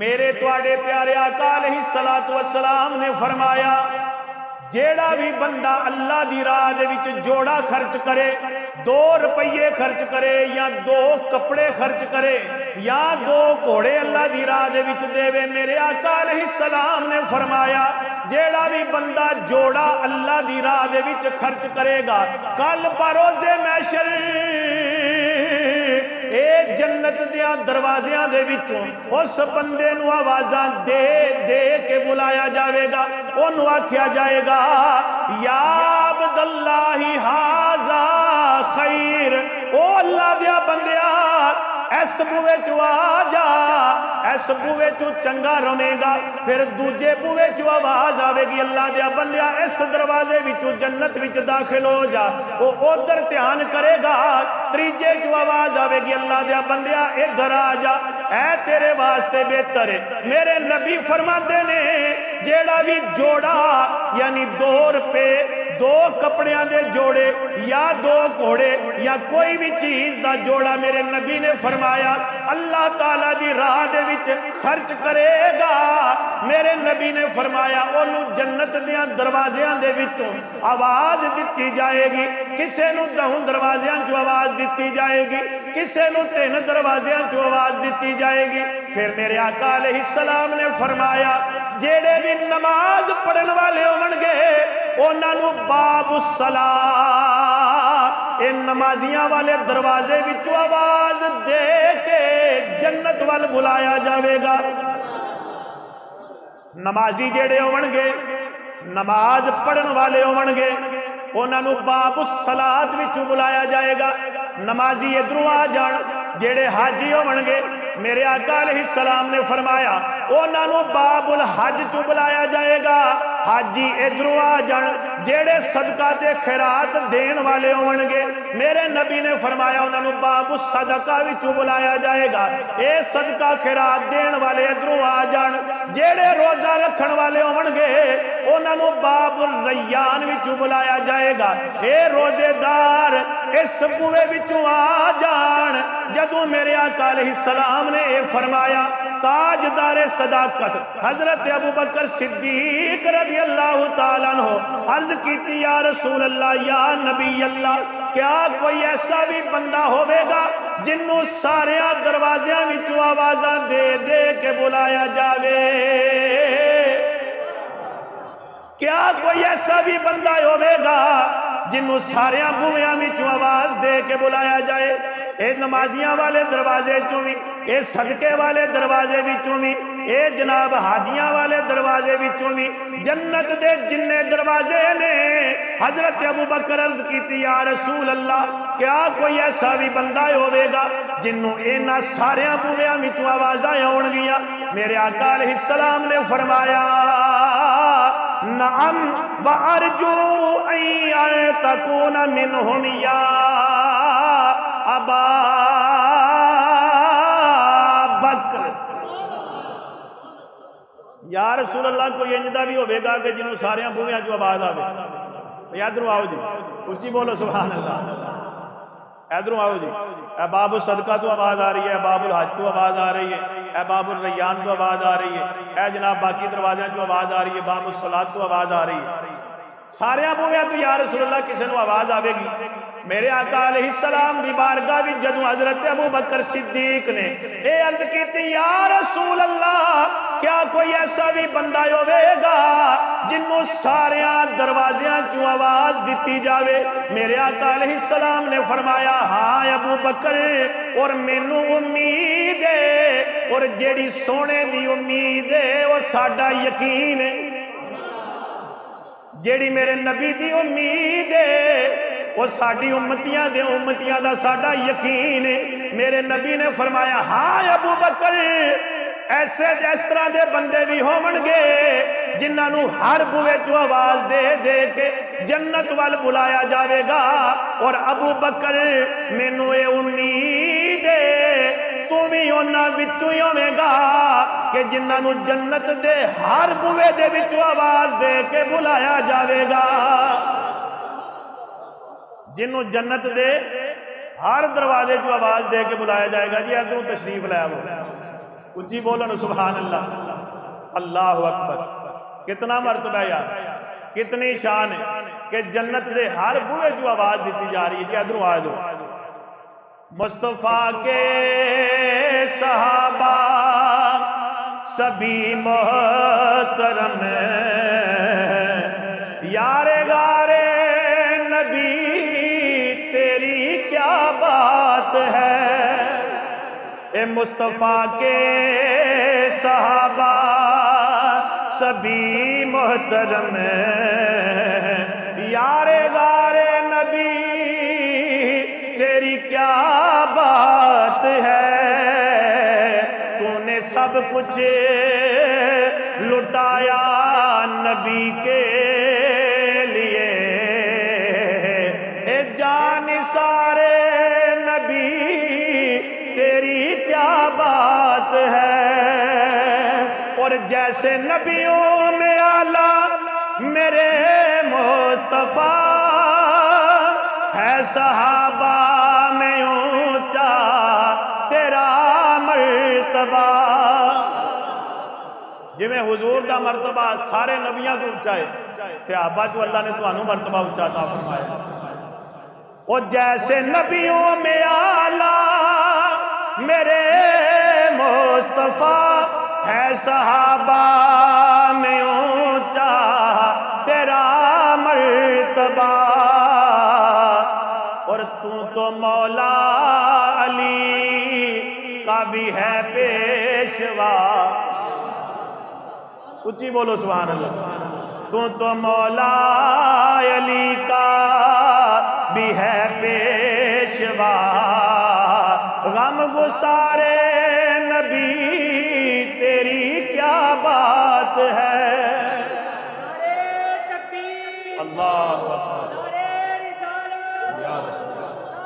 میرے تواڈے پیارے آقا علیہ الصلوۃ والسلام نے فرمایا جیڑا بھی بندہ اللہ دی راہ دے وچ جوڑا خرچ کرے، 2 روپیے خرچ کرے یا 2 کپڑے خرچ کرے یا 2 گھوڑے اللہ دی راہ دے وچ دے، میرے آقا علیہ السلام نے فرمایا جیڑا بھی بندہ جوڑا اللہ دی راہ دے وچ خرچ کرے گا، کل بروز محشر اے جنت دیاں دروازیاں دے وچوں اس بندے نو آوازاں دے دے کے بلایا جاوے گا، انہوں آکھیا جائے گا یا عبداللہ ہاذا خیر، او اللہ دیا بندیا اس بوئے چو آ جا، اس بوئے چو چنگا رہے گا۔ پھر دوجے بوئے چو آواز آوے گی اللہ دیا بندیا اس دروازے وچو جنت وچ داخل ہو جا، وہ ادھر دھیان کرے گا۔ تیجے چو آواز آوے گی اللہ دیا بندیا ادھر آ جا، اے تیرے واسطے بہتر ہے۔ میرے نبی فرماتے نے جیڑا بھی جوڑا یعنی 2 روپے 2 کپڑیاں دے جوڑے یا 2 گھوڑے یا کوئی بھی چیز دا جوڑا، میرے نبی نے فرمایا اللہ تعالیٰ دی راہ دے وچ خرچ کرے گا، میرے نبی نے فرمایا انہوں جنت دیاں دروازیاں دے وچوں آواز دتی جائے گی، کسے نو 10 دروازیاں چو آواز دتی جائے گی، کسے نو 3 دروازیاں چو آواز دتی جائے گی۔ پھر میرے آقا علیہ السلام نے فرمایا جیڑے بھی نماز پڑھن والے ہون گے انہاں نو باب الصلاۃ، ان نمازیاں والے دروازے وچوں آواز دے کے جنت وال بلایا جاوے گا۔ نمازی جیڑے ہون گے نماز پڑھن والے ہون گے انہاں نو باب الصلاۃ وچوں بلایا جائے گا، نمازی ادھروں آ جان۔ جیڑے حاجی ہون گے میرے آقا علیہ السلام نے فرمایا انہاں نو باب الحج چوں بلایا جائے گا، حاجی ادھروں آ جان۔ جیڑے صدقہ تے خیرات دین والے ہون گے میرے نبی نے فرمایا انہاں نو باب الصدقہ وچوں بلایا جائے گا، اے صدقہ خیرات دین والے ادھروں آ جان۔ جیڑے روزہ رکھن والے ہون گے انہاں نو باب الریان وچوں بلایا جائے گا، اے روزے دار اس بوئے وچوں آ جان۔ جدوں میرے آقا علیہ السلام نے اے فرمایا تاجدار صداقت حضرت ابوبکر صدیق رضی اللہ تعالیٰ عنہ عرض کیتی یا رسول اللہ یا نبی اللہ، کیا کوئی ایسا بھی بندہ ہوئے گا جنہوں سارے دروازیاں وچوں آوازاں دے دے کے بلایا جاوے؟ کیا کوئی ایسا بھی بندہ ہوئے گا جنہوں سارے بویاں وچوں آواز دے کے بلایا جائے؟ اے نمازیاں والے دروازے چوں بھی، اے صدقے والے دروازے وچوں بھی، اے جناب حاجیاں والے دروازے وچوں بھی، جنت دے جننے دروازے نے۔ حضرت ابوبکر عرض کیتی یا رسول اللہ کیا کوئی ایسا بھی بندہ ہوئے گا جنہوں اینا سارے بویاں وچوں آوازاں آن گیا؟ میرے آقا علیہ السلام نے فرمایا نعم وارجو ان تکون منہم یا ابا بکر۔ یا رسول اللہ کوئی انجدہ بھی ہوئے گا کہ جنہوں سارے بویاں جو آواز آوے؟ ادھروں آؤ جی، اچھی بولو سبحان اللہ، ادھروں آؤ جی۔ اے باب الصدقہ تو آواز آ رہی ہے، باب الحج تو آواز آ رہی ہے، اے باب الریان تو آواز آ رہی ہے، اے جناب باقی دروازیاں جو آواز آ رہی ہے، باب الصلاۃ تو آواز آ رہی ہے۔ سارے بویاں تو یا رسول اللہ کسی نو آواز آوے گی؟ میرے آقا علیہ السلام دی بارگاہ بھی جدوں حضرت ابوبکر صدیق نے اے عرض کیتی یا رسول اللہ کیا کوئی ایسا بھی بندہ ہوئے گا جنہوں سارے دروازیاں چوں آواز دیتی جاوے؟ میرے آقا علیہ السلام نے فرمایا ہاں ابوبکر، اور مینوں امید ہے، اور جیڑی سونے دی امید ہے وہ ساڈا یقین ہے، جیڑی میرے نبی دی امید ہے وہ ساڑی امتیاں دے امتیاں دا ساڑا یقین ہے۔ میرے نبی نے فرمایا ہاں ابوبکر، ایسے جس طرح دے بندے بھی ہون گے جنہاں نو ہر بوئے چو آواز دے دے کے جنت وال بلایا جاوے گا، اور ابوبکر مینوں اے امید ہے تو بھی انہاں وچوں ہی ہوے گا کہ جنہاں نو جنت دے ہر بوئے دے وچوں آواز دے کے بلایا جاوے گا، جنہوں جنت دے ہر دروازے جو آواز دے کے بلایا جائے گا۔ جی ادھروں تشریف لے آؤ، اچھی بولو نا سبحان اللہ، اللہ اکبر. کتنا مرتبہ ہے یار، کتنی شان ہے کہ جنت دے ہر بوئے جو آواز دیتی جا رہی ہے. جی ادھروں آ جاؤ. مصطفیٰ کے صحابہ سبھی محترم یار غارے نبی تیری کیا بات ہے. اے مصطفیٰ کے صحابہ سبھی محترم یار غارے نبی تیری کیا بات ہے. تو نے سب کچھ لٹایا نبی کے لیے، اے جان سارے نبی تیری کیا بات ہے. اور جیسے نبیوں میں اعلیٰ میرے مصطفیٰ ہے، صحابہ میں اونچا تیرا مرتبہ. جی میں حضور کا مرتبہ سارے نبیوں کو اونچا ہے، صحابہ جو اللہ نے تو انہوں مرتبہ اونچا عطا فرمایا. اور جیسے نبیوں میں اعلیٰ میرے مصطفیٰ ہے، صحابہ میں اونچا تیرا مرتبہ. اور تو مولا علی کا بھی ہے پیشوا. اچھی بولو سبحان اللہ. تو مولا علی کا بھی ہے پیشوا. غم گسارے نبی تیری کیا بات ہے. اللہ اکبر یا رسول اللہ.